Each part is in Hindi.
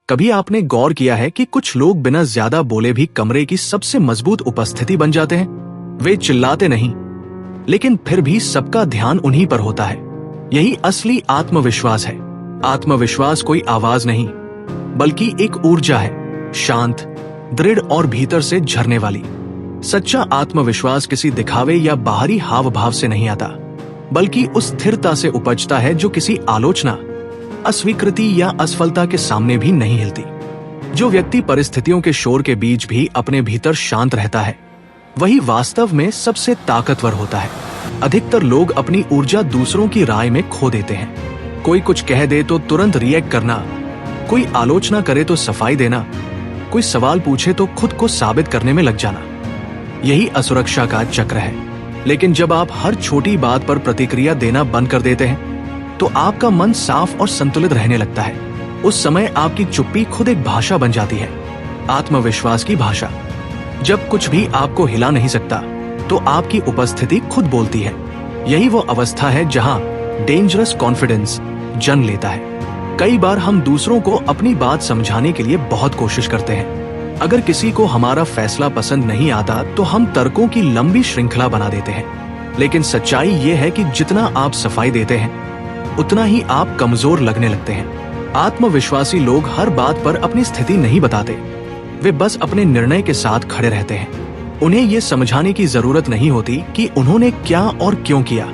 कभी आपने गौर किया है कि कुछ लोग बिना ज्यादा बोले भी कमरे की सबसे मजबूत उपस्थिति बन जाते हैं? वे चिल्लाते नहीं, लेकिन फिर भी सबका ध्यान उन्हीं पर होता है। यही असली आत्मविश्वास है। आत्मविश्वास कोई आवाज नहीं, बल्कि एक ऊर्जा है, शांत, दृढ़ और भीतर से झरने वाली। सच्चा आत्मविश्वास किसी दिखावे या बाहरी हाव भाव से नहीं आता, बल्कि उस स्थिरता से उपजता है जो किसी आलोचना, अस्वीकृति या असफलता के सामने भी नहीं हिलती। जो व्यक्ति परिस्थितियों के शोर के बीच भी अपने भीतर शांत रहता है, वही वास्तव में सबसे ताकतवर होता है। अधिकतर लोग अपनी ऊर्जा दूसरों की राय में खो देते हैं। कोई कुछ कह दे तो तुरंत रिएक्ट करना, कोई आलोचना करे तो सफाई देना, कोई सवाल पूछे तो खुद को साबित करने में लग जाना। यही असुरक्षा का चक्र है। लेकिन जब आप हर छोटी बात पर प्रतिक्रिया देना बंद कर देते हैं, तो आपका मन साफ और संतुलित रहने लगता है। उस समय आपकी चुप्पी खुद एक भाषा बन जाती है, आत्मविश्वास की भाषा। जब कुछ भी आपको हिला नहीं सकता, तो आपकी उपस्थिति खुद बोलती है। यही वो अवस्था है जहां डेंजरस कॉन्फिडेंस जन्म लेता है। कई बार हम दूसरों को अपनी बात समझाने के लिए बहुत कोशिश करते हैं। अगर किसी को हमारा फैसला पसंद नहीं आता, तो हम तर्कों की लंबी श्रृंखला बना देते हैं। लेकिन सच्चाई ये है कि जितना आप सफाई देते हैं, उतना ही आप कमजोर लगने लगते हैं। आत्मविश्वासी लोग हर बात पर अपनी स्थिति नहीं बताते। वे बस अपने निर्णय के साथ खड़े रहते हैं। उन्हें ये समझाने की जरूरत नहीं होती कि उन्होंने क्या और क्यों किया,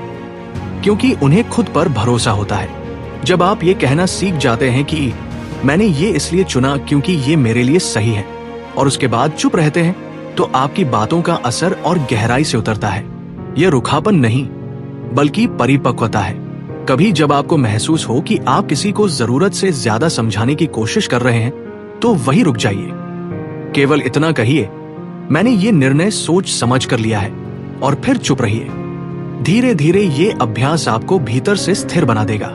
क्योंकि उन्हें खुद पर भरोसा होता है। जब आप ये कहना सीख जाते हैं कि मैंने ये इसलिए चुना क्योंकि ये मेरे लिए सही है, और उसके बाद चुप रहते हैं, तो आपकी बातों का असर और गहराई से उतरता है। यह रुखापन नहीं, बल्कि परिपक्वता है। कभी जब आपको महसूस हो कि आप किसी को जरूरत से ज्यादा समझाने की कोशिश कर रहे हैं, तो वही रुक जाइए। केवल इतना कहिए, मैंने ये निर्णय सोच समझ कर लिया है, और फिर चुप रहिए। धीरे धीरे ये अभ्यास आपको भीतर से स्थिर बना देगा।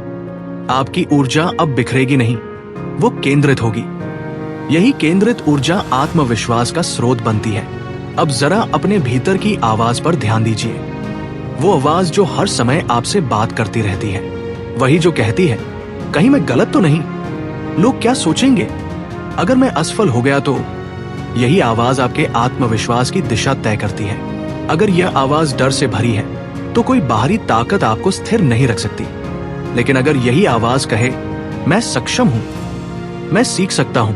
आपकी ऊर्जा अब बिखरेगी नहीं, वो केंद्रित होगी। यही केंद्रित ऊर्जा आत्मविश्वास का स्रोत बनती है। अब जरा अपने भीतर की आवाज पर ध्यान दीजिए। वो आवाज जो हर समय आपसे बात करती रहती है, वही जो कहती है, कहीं मैं गलत तो नहीं? लोग क्या सोचेंगे? अगर मैं असफल हो गया तो? यही आवाज आपके आत्मविश्वास की दिशा तय करती है। अगर यह आवाज डर से भरी है, तो कोई बाहरी ताकत आपको स्थिर नहीं रख सकती। लेकिन अगर यही आवाज कहे, मैं सक्षम हूं, मैं सीख सकता हूं,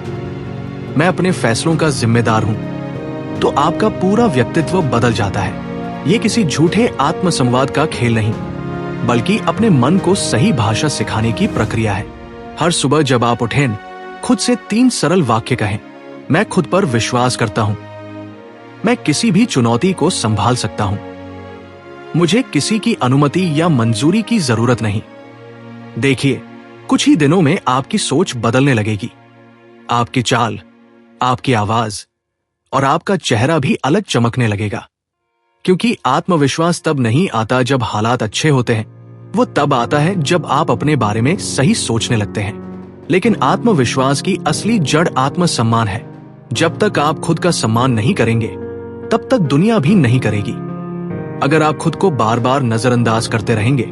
मैं अपने फैसलों का जिम्मेदार हूं, तो आपका पूरा व्यक्तित्व बदल जाता है। ये किसी झूठे आत्मसंवाद का खेल नहीं, बल्कि अपने मन को सही भाषा सिखाने की प्रक्रिया है। हर सुबह जब आप उठें, खुद से 3 सरल वाक्य कहें। मैं खुद पर विश्वास करता हूं, मैं किसी भी चुनौती को संभाल सकता हूं, मुझे किसी की अनुमति या मंजूरी की जरूरत नहीं। देखिए, कुछ ही दिनों में आपकी सोच बदलने लगेगी। आपकी चाल, आपकी आवाज और आपका चेहरा भी अलग चमकने लगेगा। क्योंकि आत्मविश्वास तब नहीं आता जब हालात अच्छे होते हैं, वो तब आता है जब आप अपने बारे में सही सोचने लगते हैं। लेकिन आत्मविश्वास की असली जड़ आत्मसम्मान है। जब तक आप खुद का सम्मान नहीं करेंगे, तब तक दुनिया भी नहीं करेगी। अगर आप खुद को बार बार नजरअंदाज करते रहेंगे,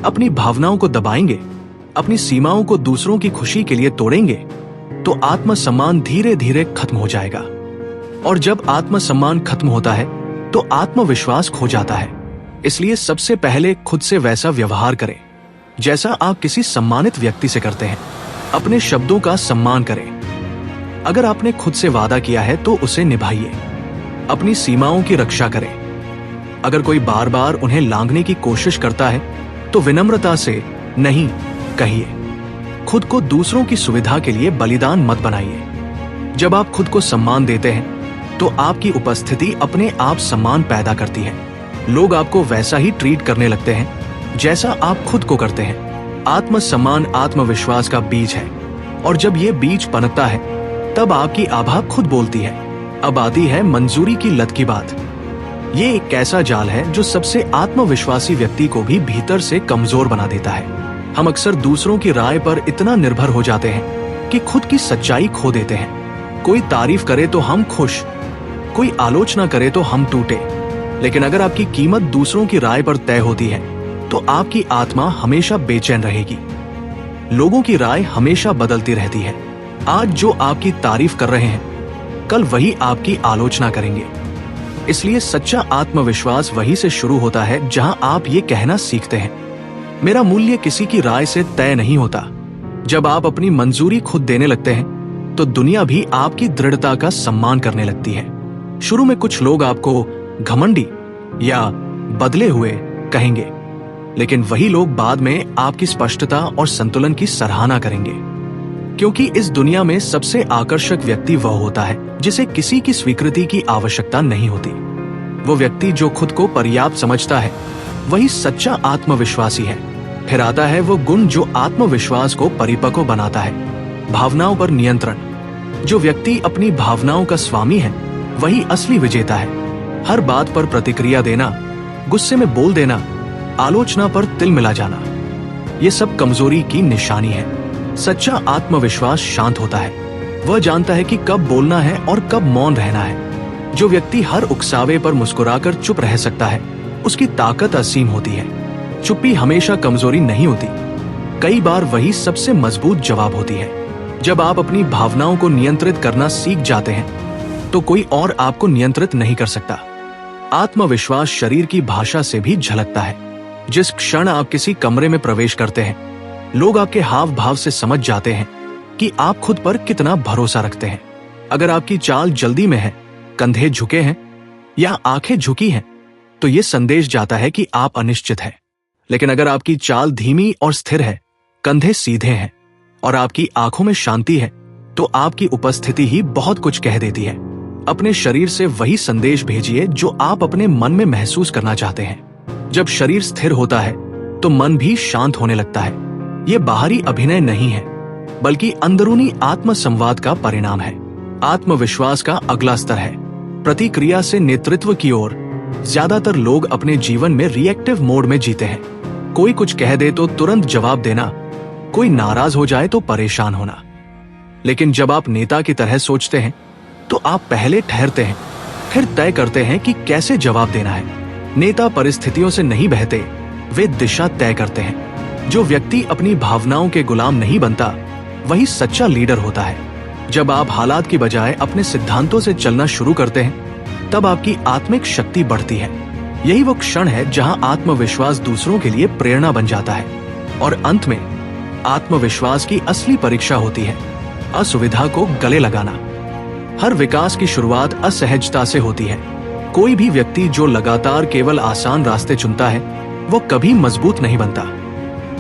अपनी भावनाओं को दबाएंगे, अपनी सीमाओं को दूसरों की खुशी के लिए तोड़ेंगे, तो आत्मसम्मान धीरे धीरे खत्म हो जाएगा। और जब आत्मसम्मान खत्म होता है, तो आत्मविश्वास खो जाता है। इसलिए सबसे पहले खुद से वैसा व्यवहार करें जैसा आप किसी सम्मानित व्यक्ति से करते हैं। अपने शब्दों का सम्मान करें। अगर आपने खुद से वादा किया है तो उसे निभाइए। अपनी सीमाओं की रक्षा करें। अगर कोई बार बार उन्हें लांघने की कोशिश करता है, तो विनम्रता से नहीं कहिए। खुद को दूसरों की सुविधा के लिए बलिदान मत बनाइए। जब आप खुद को सम्मान देते हैं, तो आपकी उपस्थिति अपने आप सम्मान पैदा करती है। लोग आपको वैसा ही ट्रीट करने लगते हैं जैसा आप खुद को करते हैं। आत्मसम्मान आत्मविश्वास का बीज है, और जब ये बीज पनपता है, तब आपकी आभा खुद बोलती है। अब आती है मंजूरी की लत की बात। ये एक ऐसा जाल है जो सबसे आत्मविश्वासी व्यक्ति को भी भीतर से कमजोर बना देता है। हम अक्सर दूसरों की राय पर इतना निर्भर हो जाते हैं कि खुद की सच्चाई खो देते हैं। कोई तारीफ करे तो हम खुश, कोई आलोचना करे तो हम टूटे। लेकिन अगर आपकी कीमत दूसरों की राय पर तय होती है, तो आपकी आत्मा हमेशा बेचैन रहेगी। लोगों की राय हमेशा बदलती रहती है, आज जो आपकी तारीफ कर रहे हैं, कल वही आपकी आलोचना करेंगे। इसलिए सच्चा आत्मविश्वास वहीं से शुरू होता है जहां आप ये कहना सीखते हैं, मेरा मूल्य किसी की राय से तय नहीं होता। जब आप अपनी मंजूरी खुद देने लगते हैं, तो दुनिया भी आपकी दृढ़ता का सम्मान करने लगती है। शुरू में कुछ लोग आपको घमंडी या बदले हुए कहेंगे, लेकिन वही लोग बाद में आपकी स्पष्टता और संतुलन की सराहना करेंगे, क्योंकि इस दुनिया में सबसे आकर्षक व्यक्ति वह होता है जिसे किसी की स्वीकृति की आवश्यकता नहीं होती। वो व्यक्ति जो खुद को पर्याप्त समझता है, वही सच्चा आत्मविश्वासी है। फिर आता है वो गुण जो आत्मविश्वास को परिपक्व बनाता है, भावनाओं पर नियंत्रण। जो व्यक्ति अपनी भावनाओं का स्वामी है, वही असली विजेता है। हर बात पर प्रतिक्रिया देना, गुस्से में बोल देना, आलोचना पर तिल मिला जाना, ये सब कमजोरी की निशानी है। सच्चा आत्मविश्वास शांत होता है। वह जानता है कि कब बोलना है और कब मौन रहना है। जो व्यक्ति हर उकसावे पर मुस्कुराकर चुप रह सकता है, उसकी ताकत असीम होती है। चुप्पी हमेशा कमजोरी नहीं होती, कई बार वही सबसे मजबूत जवाब होती है। जब आप अपनी भावनाओं को नियंत्रित करना सीख जाते हैं, तो कोई और आपको नियंत्रित नहीं कर सकता। आत्मविश्वास शरीर की भाषा से भी झलकता है। जिस क्षण आप किसी कमरे में प्रवेश करते हैं, लोग आपके हाव भाव से समझ जाते हैं कि आप खुद पर कितना भरोसा रखते हैं। अगर आपकी चाल जल्दी में है, कंधे झुके हैं या आंखें झुकी हैं, तो यह संदेश जाता है कि आप अनिश्चित हैं। लेकिन अगर आपकी चाल धीमी और स्थिर है, कंधे सीधे हैं और आपकी आंखों में शांति है, तो आपकी उपस्थिति ही बहुत कुछ कह देती है। अपने शरीर से वही संदेश भेजिए जो आप अपने मन में महसूस करना चाहते हैं। जब शरीर स्थिर होता है, तो मन भी शांत होने लगता है। ये बाहरी अभिनय नहीं है, बल्कि अंदरूनी आत्म संवाद का परिणाम है। आत्मविश्वास का अगला स्तर है प्रतिक्रिया से नेतृत्व की ओर। ज्यादातर लोग अपने जीवन में रिएक्टिव मोड में जीते हैं। कोई कुछ कह दे तो तुरंत जवाब देना, कोई नाराज हो जाए तो परेशान होना। लेकिन जब आप नेता की तरह सोचते हैं, तो आप पहले ठहरते हैं, फिर तय करते हैं कि कैसे जवाब देना है। नेता परिस्थितियों से नहीं बहते, वे दिशा तय करते हैं। जो व्यक्ति अपनी भावनाओं के गुलाम नहीं बनता, वही सच्चा लीडर होता है। जब आप हालात की बजाय अपने सिद्धांतों से चलना शुरू करते हैं, तब आपकी आत्मिक शक्ति बढ़ती है। यही वो क्षण है जहां आत्मविश्वास दूसरों के लिए प्रेरणा बन जाता है। और अंत में आत्मविश्वास की असली परीक्षा होती है असुविधा को गले लगाना। हर विकास की शुरुआत असहजता से होती है। कोई भी व्यक्ति जो लगातार केवल आसान रास्ते चुनता है, वो कभी मजबूत नहीं बनता।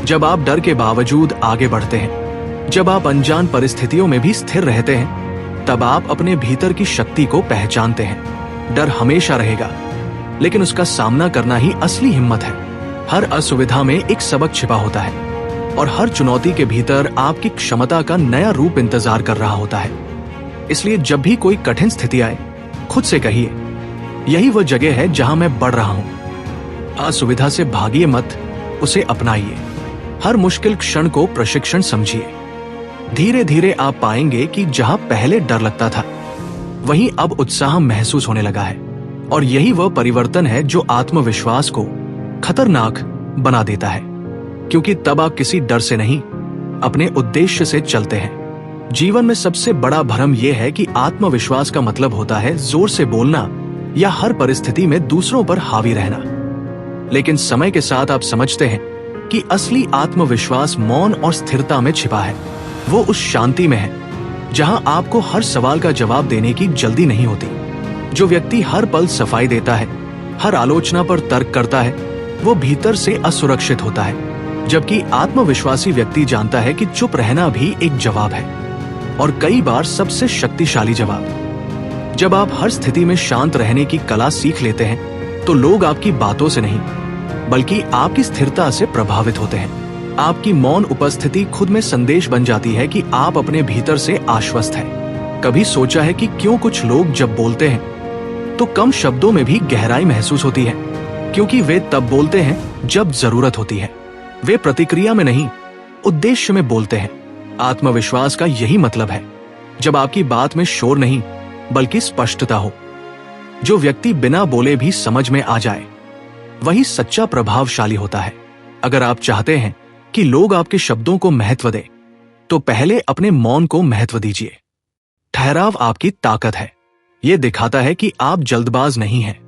जब आप डर के बावजूद आगे बढ़ते हैं, जब आप अनजान परिस्थितियों में भी स्थिर रहते हैं, तब आप अपने भीतर की शक्ति को पहचानते हैं। डर हमेशा रहेगा, लेकिन उसका सामना करना ही असली हिम्मत है। हर असुविधा में एक सबक छिपा होता है, और हर चुनौती के भीतर आपकी क्षमता का नया रूप इंतजार कर रहा होता है। इसलिए जब भी कोई कठिन स्थिति आए, खुद से कहिए, यही वो जगह है जहां मैं बढ़ रहा हूं। असुविधा से भागिए मत, उसे अपनाइए। हर मुश्किल क्षण को प्रशिक्षण समझिए। धीरे धीरे आप पाएंगे कि जहां पहले डर लगता था, वहीं अब उत्साह महसूस होने लगा है। और यही वह परिवर्तन है जो आत्मविश्वास को खतरनाक बना देता है, क्योंकि तब आप किसी डर से नहीं, अपने उद्देश्य से चलते हैं। जीवन में सबसे बड़ा भ्रम यह है कि आत्मविश्वास का मतलब होता है जोर से बोलना या हर परिस्थिति में दूसरों पर हावी रहना। लेकिन समय के साथ आप समझते हैं कि असली आत्मविश्वास मौन और स्थिरता में छिपा है। वो उस शांति में है जहां आपको हर सवाल का जवाब देने की जल्दी नहीं होती। जो व्यक्ति हर पल सफाई देता है, हर आलोचना पर तर्क करता है, वो भीतर से असुरक्षित होता है। जबकि आत्मविश्वासी व्यक्ति जानता है कि चुप रहना भी एक जवाब है, और कई बार सबसे शक्तिशाली जवाब। जब आप हर स्थिति में शांत रहने की कला सीख लेते हैं, तो लोग आपकी बातों से नहीं, बल्कि आपकी स्थिरता से प्रभावित होते हैं। आपकी मौन उपस्थिति खुद में संदेश बन जाती है कि आप अपने भीतर से आश्वस्त हैं। कभी सोचा है कि क्यों कुछ लोग जब बोलते हैं तो कम शब्दों में भी गहराई महसूस होती है? क्योंकि वे तब बोलते हैं जब जरूरत होती है। वे प्रतिक्रिया में नहीं, उद्देश्य में बोलते हैं। आत्मविश्वास का यही मतलब है, जब आपकी बात में शोर नहीं, बल्कि स्पष्टता हो। जो व्यक्ति बिना बोले भी समझ में आ जाए, वही सच्चा प्रभावशाली होता है। अगर आप चाहते हैं कि लोग आपके शब्दों को महत्व दें, तो पहले अपने मौन को महत्व दीजिए। ठहराव आपकी ताकत है। यह दिखाता है कि आप जल्दबाज नहीं हैं।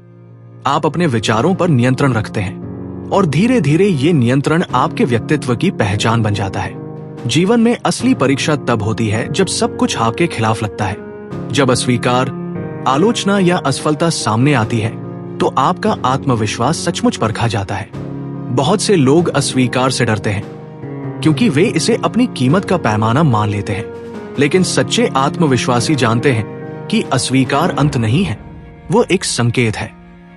आप अपने विचारों पर नियंत्रण रखते हैं और धीरे धीरे ये नियंत्रण आपके व्यक्तित्व की पहचान बन जाता है। जीवन में असली परीक्षा तब होती है जब सब कुछ आपके खिलाफ लगता है। जब अस्वीकार, आलोचना या असफलता सामने आती है तो आपका आत्मविश्वास सचमुच परखा जाता है। बहुत से लोग अस्वीकार से डरते हैं क्योंकि वे इसे अपनी कीमत का पैमाना मान लेते हैं, लेकिन सच्चे आत्मविश्वासी जानते हैं कि अस्वीकार अंत नहीं है, वो एक संकेत है।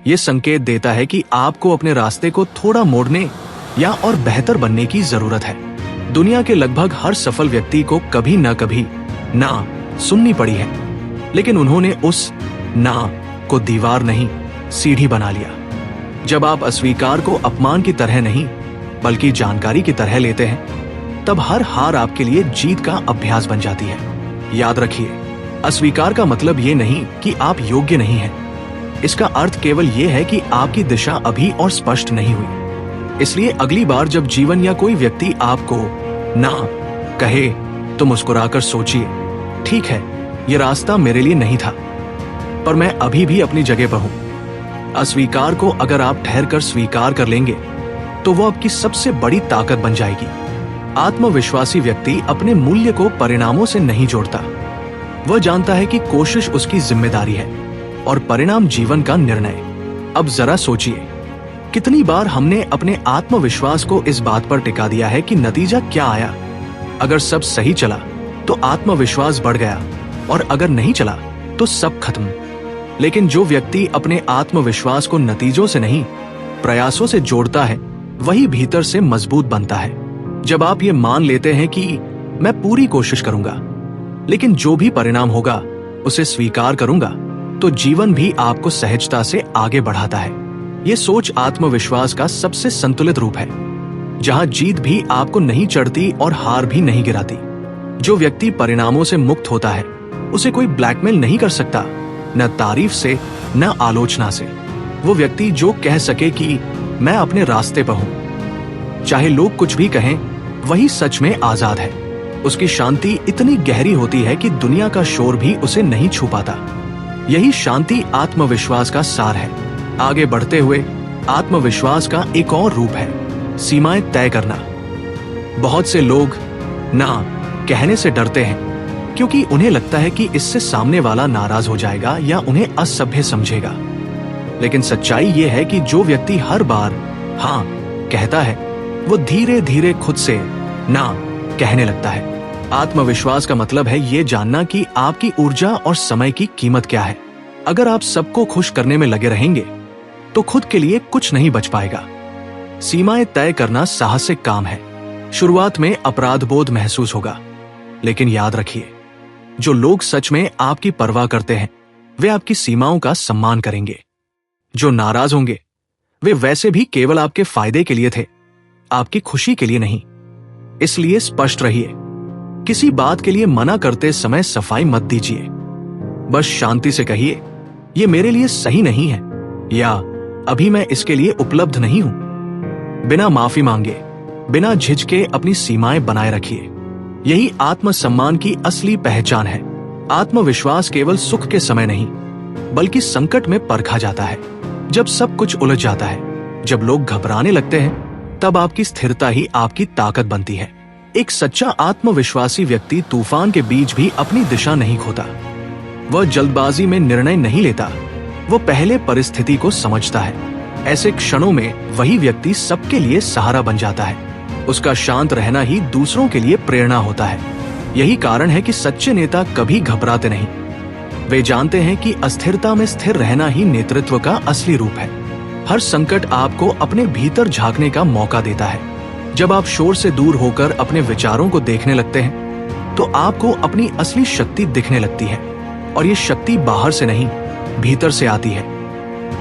ये संकेत देता है कि आपको अपने रास्ते को थोड़ा मोड़ने या और बेहतर बनने की जरूरत है। दुनिया के लगभग हर सफल व्यक्ति को कभी न कभी ना सुननी पड़ी है, लेकिन उन्होंने उस ना को दीवार नहीं, सीढ़ी बना लिया। जब आप अस्वीकार को अपमान की तरह नहीं बल्कि जानकारी की तरह लेते हैं, तब हर हार आपके लिए जीत का अभ्यास बन जाती है। याद रखिए, अस्वीकार का मतलब ये नहीं कि आप योग्य नहीं हैं। इसका अर्थ केवल ये है कि आपकी दिशा अभी और स्पष्ट नहीं हुई। इसलिए अगली बार जब जीवन या कोई व्यक्ति आपको ना कहे तो मुस्कुराकर सोचिए, ठीक है, ये रास्ता मेरे लिए नहीं था, पर मैं अभी भी अपनी जगह पर हूं। अस्वीकार को अगर आप ठहर कर स्वीकार कर लेंगे तो वो आपकी सबसे बड़ी ताकत बन जाएगी। आत्मविश्वासी व्यक्ति अपने मूल्य को परिणामों से नहीं जोड़ता। वह जानता है कि कोशिश उसकी जिम्मेदारी है और परिणाम जीवन का निर्णय। अब जरा सोचिए, कितनी बार हमने अपने आत्मविश्वास को इस बात पर टिका दिया है कि नतीजा क्या आया। अगर सब सही चला तो आत्मविश्वास बढ़ गया और अगर नहीं चला तो सब खत्म। लेकिन जो व्यक्ति अपने आत्मविश्वास को नतीजों से नहीं, प्रयासों से जोड़ता है, वही भीतर से मजबूत बनता है। जब आप ये मान लेते हैं कि मैं पूरी कोशिश करूंगा, लेकिन जो भी परिणाम होगा उसे स्वीकार करूंगा, तो जीवन भी आपको सहजता से आगे बढ़ाता है। ये सोच आत्मविश्वास का सबसे संतुलित रूप है, जहां जीत भी आपको नहीं चढ़ती और हार भी नहीं गिराती। जो व्यक्ति परिणामों से मुक्त होता है, उसे कोई ब्लैकमेल नहीं कर सकता, न तारीफ से न आलोचना से। वो व्यक्ति जो कह सके कि मैं अपने रास्ते पर हूं, चाहे लोग कुछ भी कहें, वही सच में आजाद है। उसकी शांति इतनी गहरी होती है कि दुनिया का शोर भी उसे नहीं छू पाता। यही शांति आत्मविश्वास का सार है। आगे बढ़ते हुए आत्मविश्वास का एक और रूप है सीमाएं तय करना। बहुत से लोग ना कहने से डरते हैं क्योंकि उन्हें लगता है कि इससे सामने वाला नाराज हो जाएगा या उन्हें असभ्य समझेगा। लेकिन सच्चाई ये है कि जो व्यक्ति हर बार हाँ कहता है, वो धीरे धीरे खुद से ना कहने लगता है। आत्मविश्वास का मतलब है ये जानना कि आपकी ऊर्जा और समय की कीमत क्या है। अगर आप सबको खुश करने में लगे रहेंगे तो खुद के लिए कुछ नहीं बच पाएगा। सीमाएं तय करना साहसिक काम है। शुरुआत में अपराध बोध महसूस होगा, लेकिन याद रखिए, जो लोग सच में आपकी परवाह करते हैं वे आपकी सीमाओं का सम्मान करेंगे। जो नाराज होंगे वे वैसे भी केवल आपके फायदे के लिए थे, आपकी खुशी के लिए नहीं। इसलिए स्पष्ट रहिए। किसी बात के लिए मना करते समय सफाई मत दीजिए। बस शांति से कहिए, ये मेरे लिए सही नहीं है, या अभी मैं इसके लिए उपलब्ध नहीं हूं। बिना माफी मांगे, बिना झिझके अपनी सीमाएं बनाए रखिए। यही आत्मसम्मान की असली पहचान है। आत्मविश्वास केवल सुख के समय नहीं, बल्कि संकट में परखा जाता है। जब सब कुछ उलझ जाता है, जब लोग घबराने लगते हैं, तब आपकी स्थिरता ही आपकी ताकत बनती है। एक सच्चा आत्मविश्वासी व्यक्ति तूफान के बीच भी अपनी दिशा नहीं खोता। वह जल्दबाजी में निर्णय नहीं लेता, वो पहले परिस्थिति को समझता है। ऐसे क्षणों में वही व्यक्ति सबके लिए सहारा बन जाता है। उसका शांत रहना ही दूसरों के लिए प्रेरणा होता है। यही कारण है कि सच्चे नेता कभी घबराते नहीं। वे जानते हैं कि अस्थिरता में स्थिर रहना ही नेतृत्व का असली रूप है। हर संकट आपको अपने भीतर झांकने का मौका देता है। जब आप शोर से दूर होकर अपने विचारों को देखने लगते हैं, तो आपको अपनी असली शक्ति दिखने लगती है, और ये शक्ति बाहर से नहीं, भीतर से आती है।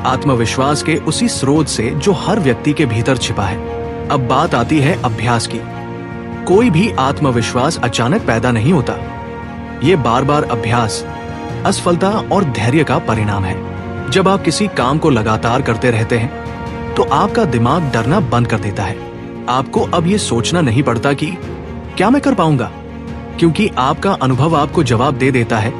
आत्मविश्वास के उसी स्रोत से जो हर व्यक्ति के भीतर छिपा है। अब बात आती है अभ्यास की। कोई भी आत्मविश्वास अचानक पैदा नहीं होता। ये बार बार अभ्यास, असफलता और धैर्य का परिणाम है। जब आप किसी काम को लगातार करते रहते हैं, तो आपका दिमाग डरना बंद कर देता है। आपको अब ये सोचना नहीं पड़ता कि क्या मैं कर पाऊंगा, क्योंकि आपका अनुभव आपको जवाब दे देता है,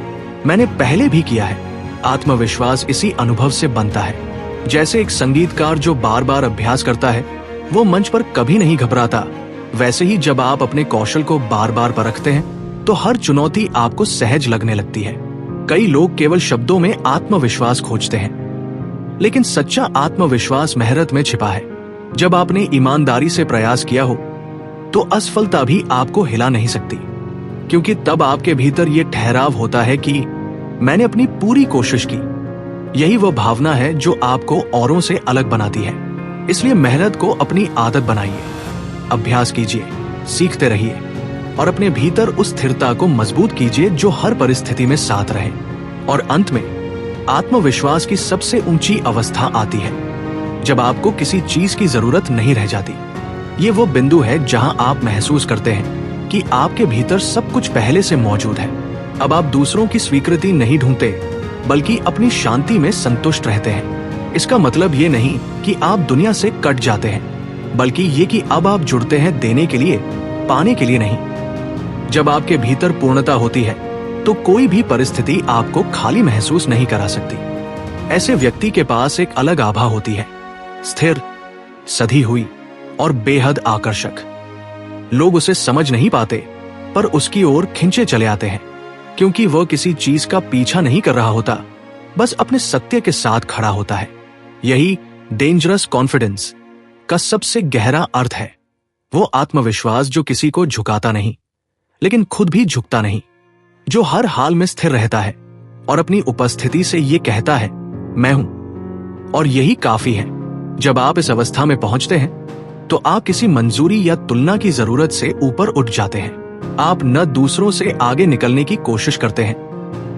मैंने पहले भी किया है। आत्मविश्वास इसी अनुभव से बनता है। जैसे एक संगीतकार जो बार बार अभ्यास करता है, वो मंच पर कभी नहीं घबराता, वैसे ही जब आप अपने कौशल को बार बार परखते हैं तो हर चुनौती आपको सहज लगने लगती है। कई लोग केवल शब्दों में आत्मविश्वास खोजते हैं, लेकिन सच्चा आत्मविश्वास मेहनत में छिपा है। जब आपने ईमानदारी से प्रयास किया हो तो असफलता भी आपको हिला नहीं सकती, क्योंकि तब आपके भीतर यह ठहराव होता है कि मैंने अपनी पूरी कोशिश की। यही वो भावना है जो आपको औरों से अलग बनाती है। इसलिए मेहनत को अपनी आदत बनाइए, अभ्यास कीजिए, सीखते रहिए और अपने भीतर उस स्थिरता को मजबूत कीजिए जो हर परिस्थिति में साथ रहे। और अंत में आत्मविश्वास की सबसे ऊंची अवस्था आती है जब आपको किसी चीज की जरूरत नहीं रह जाती। ये वो बिंदु है जहां आप महसूस करते हैं कि आपके भीतर सब कुछ पहले से मौजूद है। अब आप दूसरों की स्वीकृति नहीं ढूंढते, बल्कि अपनी शांति में संतुष्ट रहते हैं। इसका मतलब ये नहीं कि आप दुनिया से कट जाते हैं, बल्कि ये कि अब आप जुड़ते हैं देने के लिए, पाने के लिए नहीं। जब आपके भीतर पूर्णता होती है तो कोई भी परिस्थिति आपको खाली महसूस नहीं करा सकती। ऐसे व्यक्ति के पास एक अलग आभा होती है, स्थिर, सधी हुई और बेहद आकर्षक। लोग उसे समझ नहीं पाते, पर उसकी ओर खिंचे चले आते हैं, क्योंकि वह किसी चीज का पीछा नहीं कर रहा होता, बस अपने सत्य के साथ खड़ा होता है। यही डेंजरस कॉन्फिडेंस का सबसे गहरा अर्थ है। वो आत्मविश्वास जो किसी को झुकाता नहीं, लेकिन खुद भी झुकता नहीं, जो हर हाल में स्थिर रहता है और अपनी उपस्थिति से ये कहता है, मैं हूं, और यही काफी है। जब आप इस अवस्था में पहुंचते हैं तो आप किसी मंजूरी या तुलना की जरूरत से ऊपर उठ जाते हैं। आप न दूसरों से आगे निकलने की कोशिश करते हैं,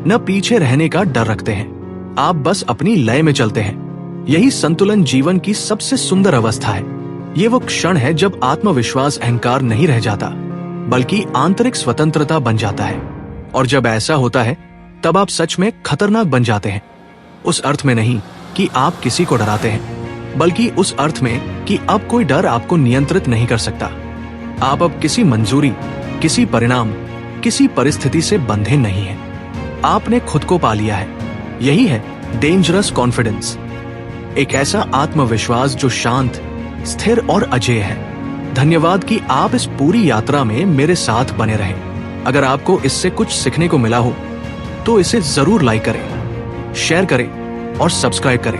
न पीछे रहने का डर रखते हैं। आप बस अपनी लय में चलते हैं। यही संतुलन जीवन की सबसे सुंदर अवस्था है। ये वो क्षण है जब आत्मविश्वास अहंकार नहीं रह जाता, बल्कि आंतरिक स्वतंत्रता बन जाता है। और जब ऐसा होता है तब आप सच में खतरनाक बन जाते हैं। उस अर्थ में नहीं कि आप किसी को डराते हैं, बल्कि उस अर्थ में कि अब कोई डर आपको नियंत्रित नहीं कर सकता। आप अब किसी मंजूरी, किसी परिणाम, किसी परिस्थिति से बंधे नहीं हैं। आपने खुद को पा लिया है। यही है डेंजरस कॉन्फिडेंस, एक ऐसा आत्मविश्वास जो शांत, स्थिर और अजेय है। धन्यवाद कि आप इस पूरी यात्रा में मेरे साथ बने रहे। अगर आपको इससे कुछ सीखने को मिला हो तो इसे जरूर लाइक करें, शेयर करें और सब्सक्राइब करें।